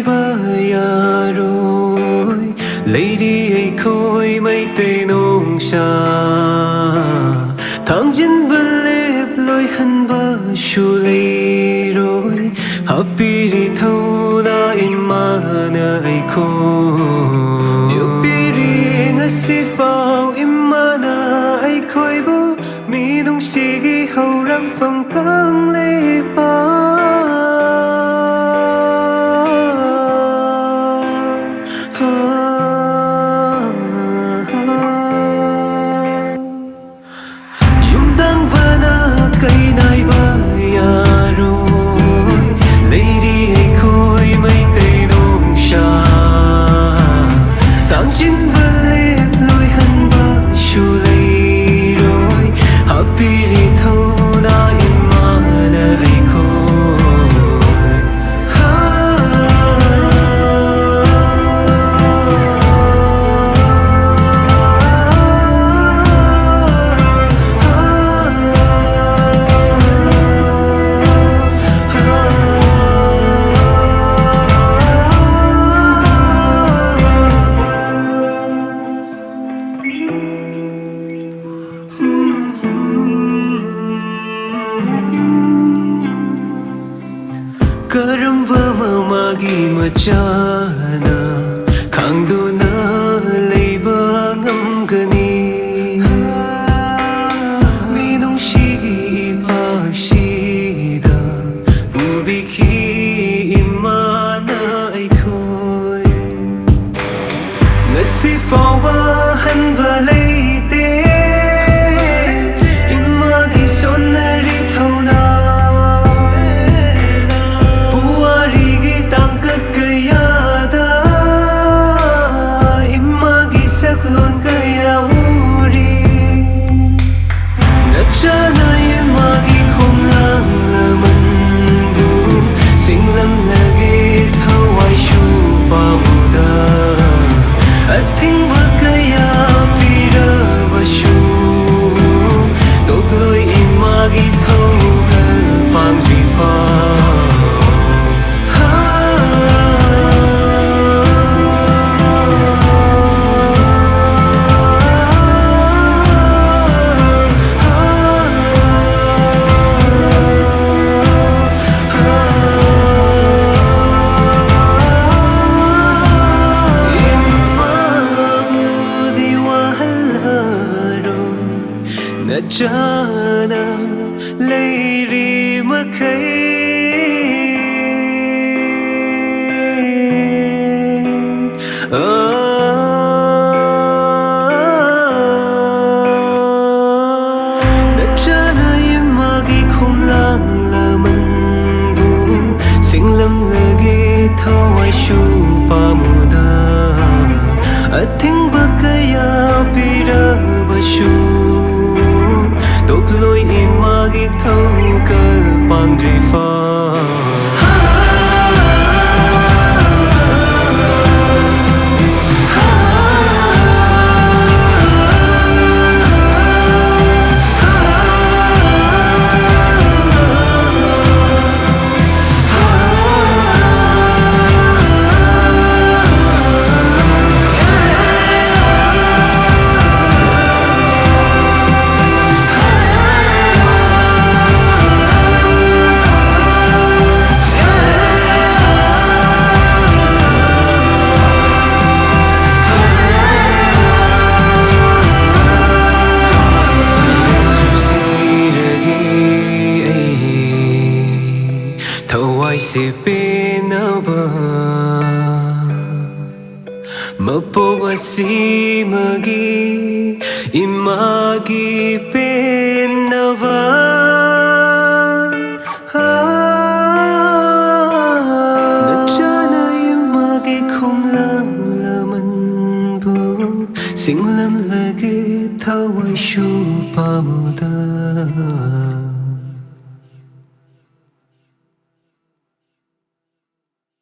ba ya rồi lấy đi ai khôi mấy tê nông xa thằng chân bơ lép lối hân ba shu lấy rồi happy đi thâu da imana ai khôi yêu bi đi ngasi phao imana ai khôi bu mi đông si gi hậu răng phong căng lấy ba Karamba mamagi machana khangduna leiba ngamgani minung shigi paksida ubiki imana aikhoi ngasi fawa hanba leite imagi sonari thona Jana leiri makai Jana imagi khom lang la man bu singlam lagi thawai shu pamuda athing bakaya pira bashu lối imagi thâu cơ bang drifa se penaba mapo asi magi imagi penaba nachana imagi khomlam laman bu singlam lagi thawai shu